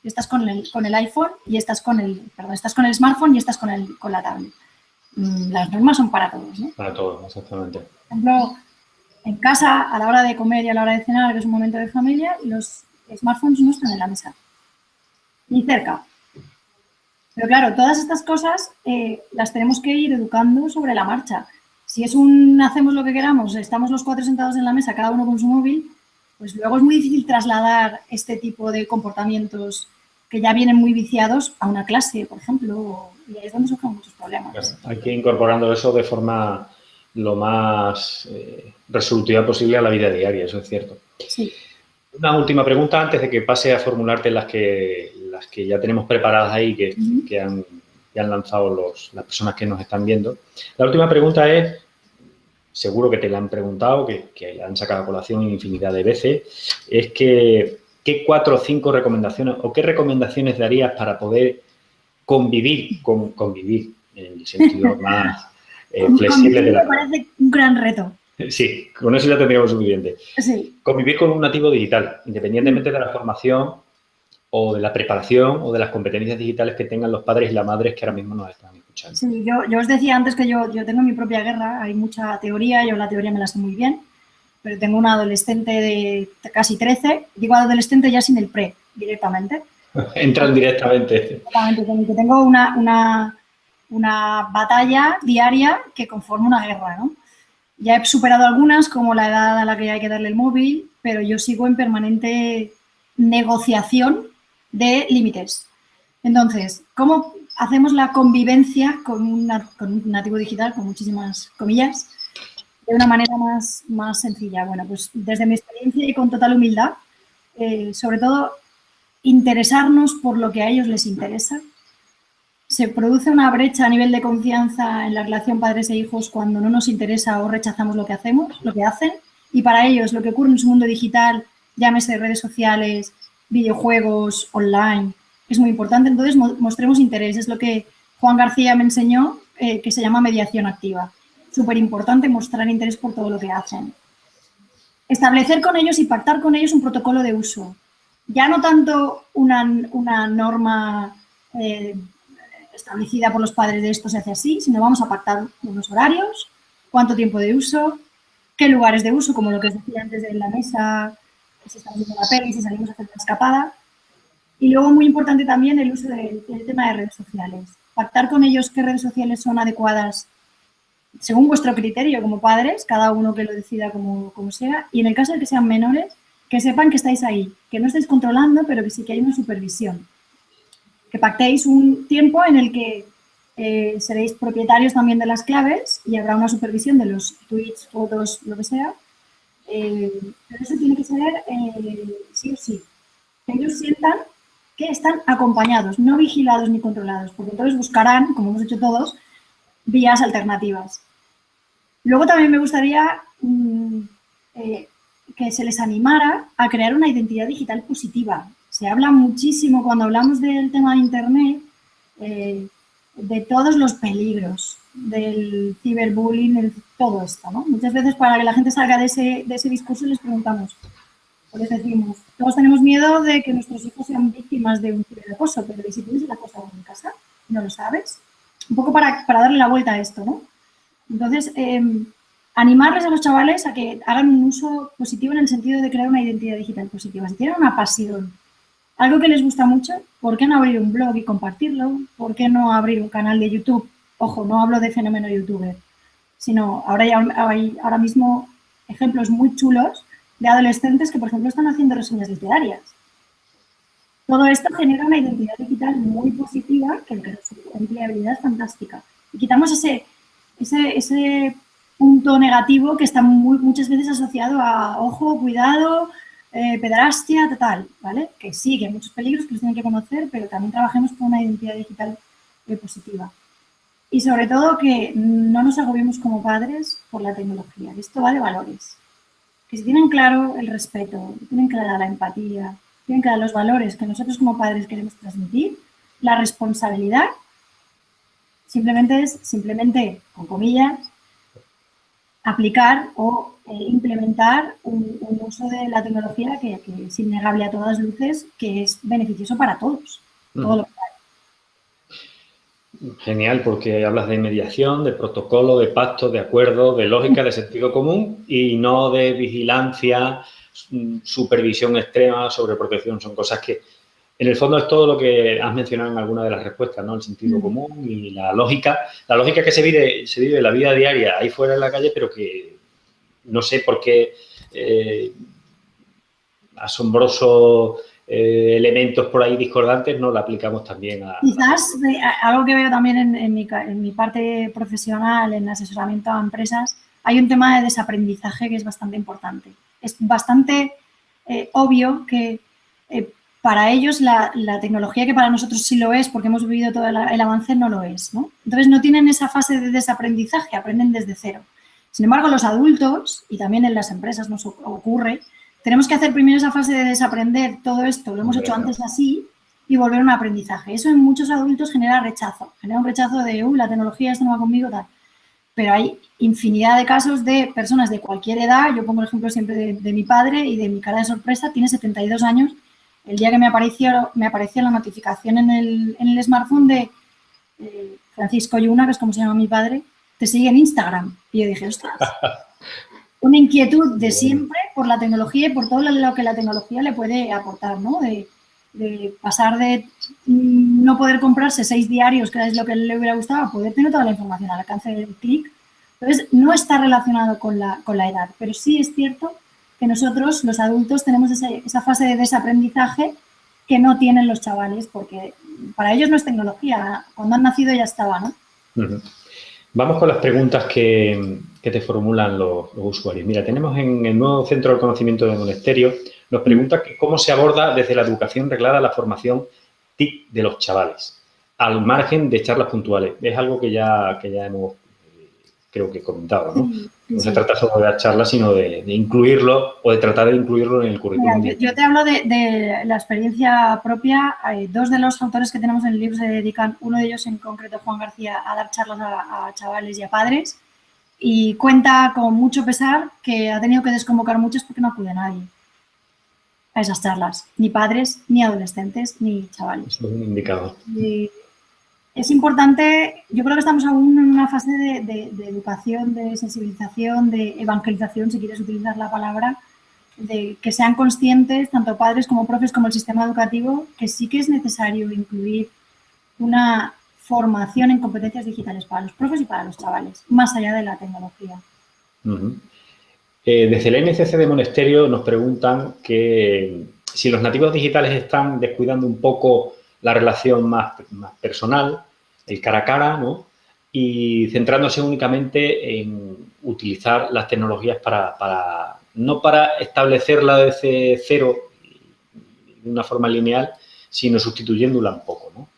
y estás con el iPhone, y estás con el smartphone y estás con la tablet. Las normas son para todos, ¿no? Para todos, exactamente. Por ejemplo, en casa, a la hora de comer y a la hora de cenar, que es un momento de familia, los smartphones no están en la mesa, ni cerca. Pero claro, todas estas cosas las tenemos que ir educando sobre la marcha. Si es hacemos lo que queramos, estamos los 4 sentados en la mesa, cada uno con su móvil, pues luego es muy difícil trasladar este tipo de comportamientos que ya vienen muy viciados a una clase, por ejemplo, y ahí es donde surgen muchos problemas. Claro, hay que ir incorporando eso de forma lo más resolutiva posible a la vida diaria, eso es cierto. Sí. Una última pregunta antes de que pase a formularte las que ya tenemos preparadas ahí, que han lanzado las personas que nos están viendo. La última pregunta es, seguro que te la han preguntado, que la han sacado a colación infinidad de veces, es que ¿qué 4 o 5 recomendaciones o qué recomendaciones darías para poder convivir en el sentido más flexible de la... Me parece un gran reto. Sí, con eso ya tendríamos suficiente. Sí. Convivir con un nativo digital, independientemente de la formación o de la preparación o de las competencias digitales que tengan los padres y las madres que ahora mismo nos están escuchando. Sí, yo os decía antes que yo tengo mi propia guerra, hay mucha teoría, yo la teoría me la sé muy bien, pero tengo una adolescente de casi 13, digo adolescente ya sin el pre, directamente. Entran directamente. Exactamente, con el que tengo una batalla diaria que conforma una guerra, ¿no? Ya he superado algunas, como la edad a la que hay que darle el móvil, pero yo sigo en permanente negociación de límites. Entonces, ¿cómo hacemos la convivencia con un nativo digital, con muchísimas comillas, de una manera más sencilla? Bueno, pues desde mi experiencia y con total humildad, sobre todo interesarnos por lo que a ellos les interesa. Se produce una brecha a nivel de confianza en la relación padres e hijos cuando no nos interesa o rechazamos lo que hacemos, lo que hacen, y para ellos lo que ocurre en su mundo digital, llámese redes sociales, videojuegos, online, es muy importante. Entonces mostremos interés, es lo que Juan García me enseñó, que se llama mediación activa. Súper importante mostrar interés por todo lo que hacen. Establecer con ellos y pactar con ellos un protocolo de uso. Ya no tanto una norma establecida por los padres de esto se hace así, sino vamos a pactar unos horarios, cuánto tiempo de uso, qué lugares de uso, como lo que os decía antes de la mesa, si estamos viendo la peli, si salimos a hacer una escapada. Y luego, muy importante también, el uso del tema de redes sociales. Pactar con ellos qué redes sociales son adecuadas según vuestro criterio como padres, cada uno que lo decida como sea. Y en el caso de que sean menores, que sepan que estáis ahí, que no estáis controlando, pero que sí que hay una supervisión. Que pactéis un tiempo en el que seréis propietarios también de las claves y habrá una supervisión de los tweets, fotos, lo que sea. Pero eso tiene que ser sí o sí. Que ellos sientan que están acompañados, no vigilados ni controlados, porque entonces buscarán, como hemos hecho todos, vías alternativas. Luego también me gustaría que se les animara a crear una identidad digital positiva. Se habla muchísimo cuando hablamos del tema de Internet, de todos los peligros, del ciberbullying, todo esto, ¿no? Muchas veces para que la gente salga de ese discurso les preguntamos, o les decimos, todos tenemos miedo de que nuestros hijos sean víctimas de un ciberacoso, pero ¿y si tienes el acoso en casa? ¿No lo sabes? Un poco para darle la vuelta a esto, ¿no? Entonces, animarles a los chavales a que hagan un uso positivo en el sentido de crear una identidad digital positiva. Si tienen una pasión, algo que les gusta mucho, ¿por qué no abrir un blog y compartirlo? ¿Por qué no abrir un canal de YouTube? Ojo, no hablo de fenómeno youtuber, sino ahora hay ahora mismo ejemplos muy chulos de adolescentes que, por ejemplo, están haciendo reseñas literarias. Todo esto genera una identidad digital muy positiva que su empleabilidad es fantástica. Y quitamos ese punto negativo que está muchas veces asociado a, ojo, cuidado, pederastia, tal, ¿vale? Que sí, que hay muchos peligros que los tienen que conocer, pero también trabajemos con una identidad digital positiva. Y sobre todo que no nos agobiemos como padres por la tecnología. Esto va de valores. Que si tienen claro el respeto, tienen clara la empatía, tienen claro los valores que nosotros como padres queremos transmitir, la responsabilidad simplemente es, con comillas, aplicar o implementar un uso de la tecnología que es innegable a todas luces, que es beneficioso para todos. Todo lo que Genial, porque hablas de mediación, de protocolo, de pacto, de acuerdo, de lógica, de sentido común y no de vigilancia, supervisión extrema, sobreprotección. Son cosas que, en el fondo, es todo lo que has mencionado en alguna de las respuestas, ¿no? El sentido común y la lógica que se vive en la vida diaria ahí fuera en la calle, pero que no sé por qué asombroso elementos por ahí discordantes no la aplicamos también a... Quizás algo que veo también en mi parte profesional, en asesoramiento a empresas, hay un tema de desaprendizaje que es bastante importante. Es bastante obvio que para ellos la tecnología, que para nosotros sí lo es, porque hemos vivido todo el avance, no lo es, ¿no? Entonces no tienen esa fase de desaprendizaje, aprenden desde cero. Sin embargo, los adultos, y también en las empresas nos ocurre, tenemos que hacer primero esa fase de desaprender todo esto, lo hemos hecho antes así, y volver a un aprendizaje. Eso en muchos adultos genera un rechazo de, la tecnología, esto no va conmigo, tal. Pero hay infinidad de casos de personas de cualquier edad, yo pongo el ejemplo siempre de mi padre y de mi cara de sorpresa, tiene 72 años, el día que me apareció la notificación en el smartphone de Francisco Yuna, que es como se llama mi padre, te sigue en Instagram. Y yo dije, ostras, una inquietud de siempre por la tecnología y por todo lo que la tecnología le puede aportar, ¿no? De pasar de no poder comprarse 6 diarios, que es lo que le hubiera gustado, a poder tener toda la información al alcance del clic. Entonces, no está relacionado con la edad, pero sí es cierto que nosotros, los adultos, tenemos esa fase de desaprendizaje que no tienen los chavales, porque para ellos no es tecnología, cuando han nacido ya estaba, ¿no? Vamos con las preguntas que te formulan los usuarios. Mira, tenemos en el nuevo Centro del Conocimiento de Monasterio, nos pregunta cómo se aborda desde la educación reglada la formación TIC de los chavales, al margen de charlas puntuales. Es algo que ya hemos, creo que comentado, ¿no? No se trata solo de dar charlas, sino de incluirlo o de tratar de incluirlo en el currículum. Mira, yo te hablo de la experiencia propia. Dos de los autores que tenemos en el libro se dedican, uno de ellos en concreto, Juan García, a dar charlas a chavales y a padres, y cuenta con mucho pesar que ha tenido que desconvocar muchos porque no acude nadie a esas charlas, ni padres, ni adolescentes, ni chavales. Eso es un indicador. Y es importante, yo creo que estamos aún en una fase de educación, de sensibilización, de evangelización, si quieres utilizar la palabra, de que sean conscientes, tanto padres como profes, como el sistema educativo, que sí que es necesario incluir una formación en competencias digitales para los profes y para los chavales, más allá de la tecnología. Desde el NCC de Monesterio nos preguntan que si los nativos digitales están descuidando un poco la relación más personal, el cara a cara, ¿no? Y centrándose únicamente en utilizar las tecnologías no para establecerla desde cero de una forma lineal, sino sustituyéndola un poco, ¿no?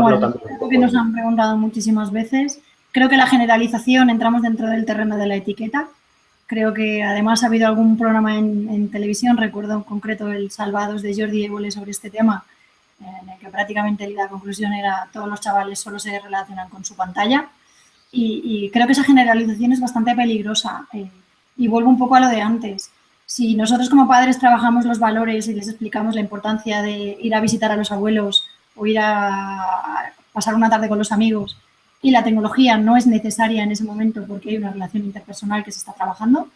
Bueno, creo que nos han preguntado muchísimas veces. Creo que la generalización, entramos dentro del terreno de la etiqueta. Creo que además ha habido algún programa en televisión, recuerdo en concreto el Salvados de Jordi Évole sobre este tema, en el que prácticamente la conclusión era todos los chavales solo se relacionan con su pantalla. Y creo que esa generalización es bastante peligrosa. Y vuelvo un poco a lo de antes. Si nosotros como padres trabajamos los valores y les explicamos la importancia de ir a visitar a los abuelos o ir a pasar una tarde con los amigos y la tecnología no es necesaria en ese momento porque hay una relación interpersonal que se está trabajando,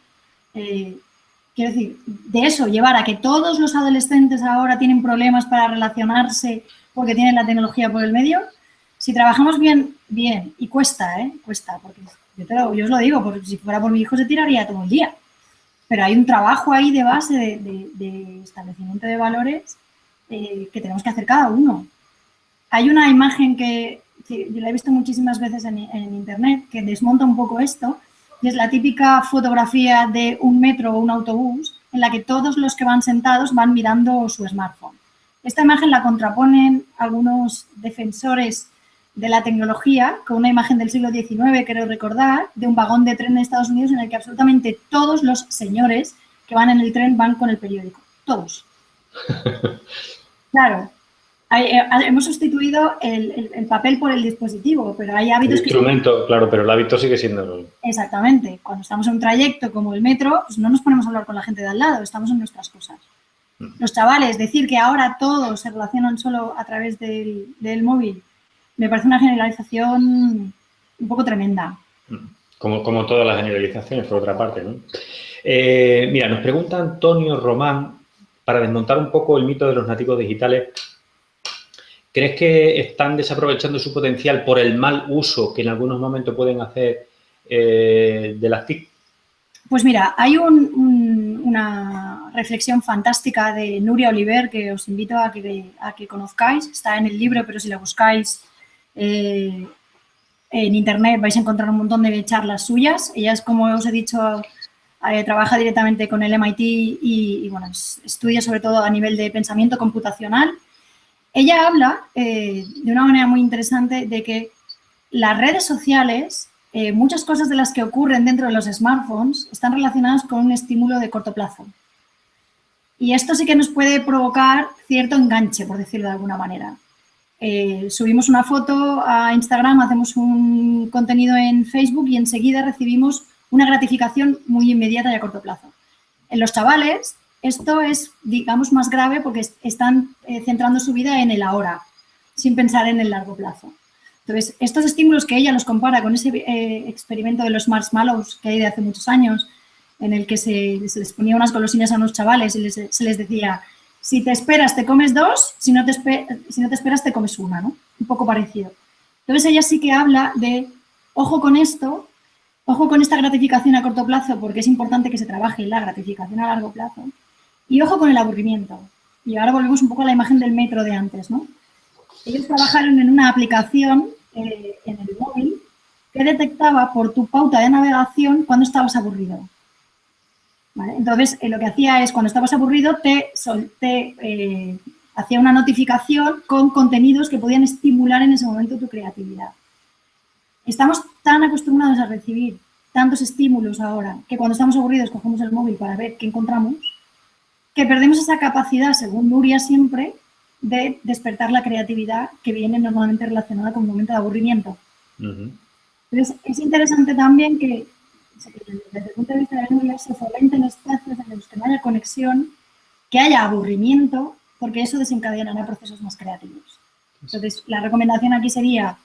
quiero decir, de eso llevar a que todos los adolescentes ahora tienen problemas para relacionarse porque tienen la tecnología por el medio. Si trabajamos bien, bien, y cuesta, cuesta, porque yo os lo digo, porque si fuera por mi hijo se tiraría todo el día. Pero hay un trabajo ahí de base de establecimiento de valores que tenemos que hacer cada uno. Hay una imagen que yo la he visto muchísimas veces en internet que desmonta un poco esto, y es la típica fotografía de un metro o un autobús en la que todos los que van sentados van mirando su smartphone. Esta imagen la contraponen algunos defensores de la tecnología con una imagen del siglo XIX, creo recordar, de un vagón de tren en Estados Unidos en el que absolutamente todos los señores que van en el tren van con el periódico. Todos. Claro. Hemos sustituido el papel por el dispositivo, pero hay hábitos que... El instrumento, claro, pero el hábito sigue siendo... Exactamente. Cuando estamos en un trayecto como el metro, pues no nos ponemos a hablar con la gente de al lado, estamos en nuestras cosas. Los chavales, decir que ahora todos se relacionan solo a través del móvil, me parece una generalización un poco tremenda. Como todas las generalizaciones, por otra parte, ¿no? Mira, nos pregunta Antonio Román, para desmontar un poco el mito de los nativos digitales, ¿crees que están desaprovechando su potencial por el mal uso que en algunos momentos pueden hacer de las TIC? Pues mira, hay una reflexión fantástica de Nuria Oliver que os invito a que conozcáis. Está en el libro, pero si la buscáis en internet vais a encontrar un montón de charlas suyas. Ella es, como os he dicho, trabaja directamente con el MIT y bueno, estudia sobre todo a nivel de pensamiento computacional. Ella habla de una manera muy interesante de que las redes sociales, muchas cosas de las que ocurren dentro de los smartphones están relacionadas con un estímulo de corto plazo. Y esto sí que nos puede provocar cierto enganche, por decirlo de alguna manera. Subimos una foto a Instagram, hacemos un contenido en Facebook y enseguida recibimos una gratificación muy inmediata y a corto plazo. En los chavales esto es, digamos, más grave porque están centrando su vida en el ahora, sin pensar en el largo plazo. Entonces, estos estímulos que ella los compara con ese experimento de los marshmallows que hay de hace muchos años, en el que se les ponía unas golosinas a unos chavales y se les decía, si te esperas te comes 2, si no te esperas te comes 1, ¿no? Un poco parecido. Entonces, ella sí que habla de, ojo con esto, ojo con esta gratificación a corto plazo, porque es importante que se trabaje la gratificación a largo plazo, y ojo con el aburrimiento. Y ahora volvemos un poco a la imagen del metro de antes, ¿no? Ellos trabajaron en una aplicación en el móvil que detectaba por tu pauta de navegación cuando estabas aburrido. ¿Vale? Entonces, lo que hacía es, cuando estabas aburrido, hacía una notificación con contenidos que podían estimular en ese momento tu creatividad. Estamos tan acostumbrados a recibir tantos estímulos ahora que cuando estamos aburridos cogemos el móvil para ver qué encontramos, que perdemos esa capacidad, según Nuria siempre, de despertar la creatividad que viene normalmente relacionada con un momento de aburrimiento. Entonces, es interesante también que, desde el punto de vista de Nuria, se fomenten espacios en los que no haya conexión, que haya aburrimiento, porque eso desencadenará procesos más creativos. Entonces, la recomendación aquí sería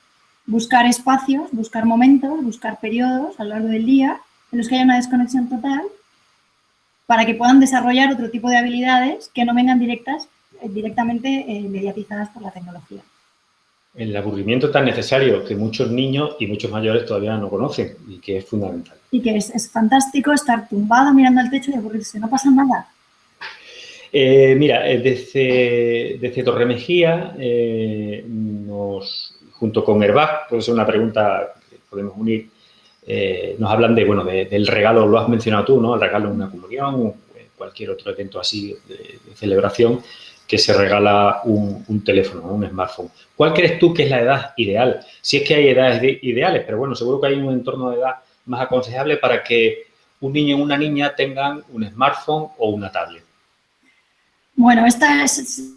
buscar espacios, buscar momentos, buscar periodos a lo largo del día en los que haya una desconexión total, para que puedan desarrollar otro tipo de habilidades que no vengan directamente mediatizadas por la tecnología. El aburrimiento tan necesario que muchos niños y muchos mayores todavía no conocen y que es fundamental. y que es fantástico estar tumbado mirando al techo y aburrirse, no pasa nada. Mira, desde Torremejía, junto con Herbac, puede ser una pregunta que podemos unir, nos hablan del regalo, lo has mencionado tú, ¿no? El regalo en una comunión o cualquier otro evento así de celebración que se regala un teléfono, un smartphone. ¿Cuál crees tú que es la edad ideal? Si es que hay edades ideales, pero bueno, seguro que hay un entorno de edad más aconsejable para que un niño o una niña tengan un smartphone o una tablet. Bueno, esta es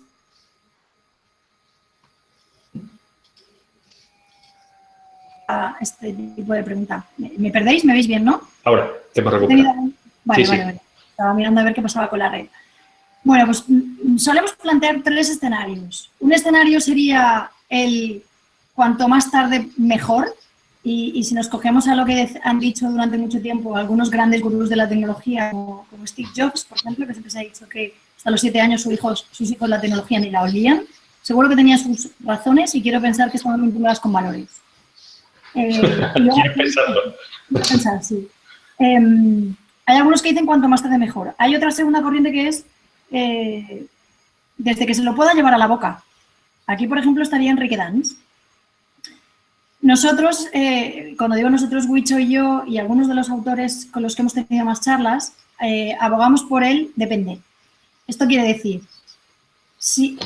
este tipo de pregunta. ¿Me perdéis? ¿Me veis bien, no? Ahora, te hemos recuperado. Vale, Sí, vale, vale. Estaba mirando a ver qué pasaba con la red. Bueno, pues solemos plantear 3 escenarios. Un escenario sería el cuanto más tarde mejor. Y si nos cogemos a lo que han dicho durante mucho tiempo algunos grandes gurús de la tecnología, como Steve Jobs, por ejemplo, que siempre se ha dicho que hasta los 7 años sus hijos la tecnología ni la olían, seguro que tenía sus razones y quiero pensar que estaban vinculadas con valores. ¿Quieres pensarlo? Quiero pensar, sí. Hay algunos que dicen cuanto más tarde mejor. Hay otra segunda corriente que es desde que se lo pueda llevar a la boca. Aquí, por ejemplo, estaría Enrique Dans. Nosotros, cuando digo nosotros, Huicho y yo, y algunos de los autores con los que hemos tenido más charlas, abogamos por él, depende. Esto quiere decir, si,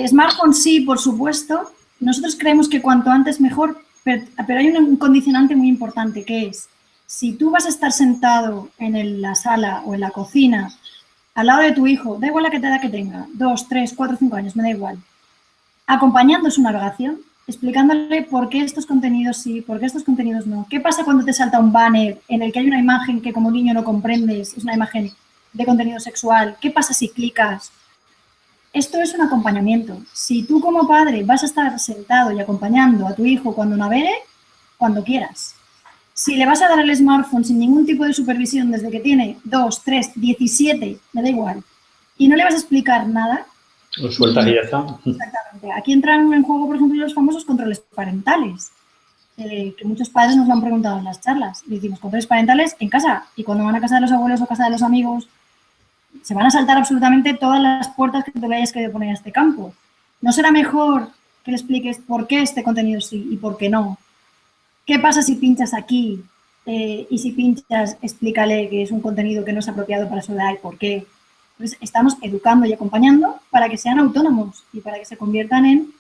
smartphone sí, por supuesto, nosotros creemos que cuanto antes mejor, pero hay un condicionante muy importante que es, si tú vas a estar sentado en la sala o en la cocina, al lado de tu hijo, da igual la edad que tenga, 2, 3, 4, 5 años, me da igual, acompañando su navegación, explicándole por qué estos contenidos sí, por qué estos contenidos no. ¿Qué pasa cuando te salta un banner en el que hay una imagen que como niño no comprendes, es una imagen de contenido sexual? ¿Qué pasa si clicas? Esto es un acompañamiento. Si tú como padre vas a estar sentado y acompañando a tu hijo cuando navegue, cuando quieras. Si le vas a dar el smartphone sin ningún tipo de supervisión desde que tiene 2, 3, 17, me da igual, y no le vas a explicar nada, lo sueltas y ya está. Exactamente. Aquí entran en juego, por ejemplo, los famosos controles parentales, que muchos padres nos lo han preguntado en las charlas. Y decimos, controles parentales en casa. Y cuando van a casa de los abuelos o casa de los amigos, se van a saltar absolutamente todas las puertas que te hayas querido poner a este campo. ¿No será mejor que le expliques por qué este contenido sí y por qué no? ¿Qué pasa si pinchas aquí? Y si pinchas, explícale que es un contenido que no es apropiado para su edad y por qué. Entonces, estamos educando y acompañando para que sean autónomos y para que se conviertan en,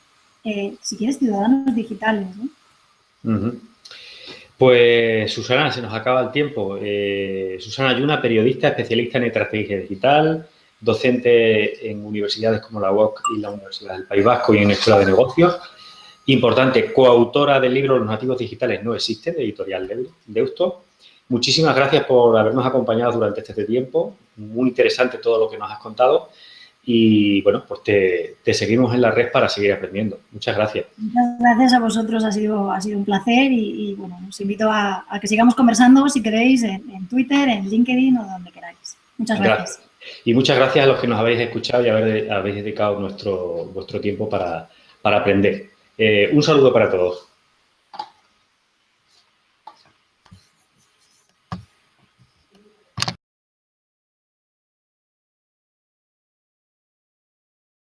si quieres, ciudadanos digitales, ¿no? Pues, Susana, se nos acaba el tiempo. Susana Ayuna, periodista, especialista en estrategia digital, docente en universidades como la UOC y la Universidad del País Vasco y en Escuela de Negocios. Importante, coautora del libro Los nativos digitales no existen, de Editorial Deusto. Muchísimas gracias por habernos acompañado durante este tiempo. Muy interesante todo lo que nos has contado. Y, bueno, pues te seguimos en la red para seguir aprendiendo. Muchas gracias. Muchas gracias a vosotros. Ha sido un placer y bueno, os invito a que sigamos conversando, si queréis, en Twitter, en LinkedIn o donde queráis. Muchas gracias. Y muchas gracias a los que nos habéis escuchado y habéis dedicado vuestro tiempo para aprender. Un saludo para todos.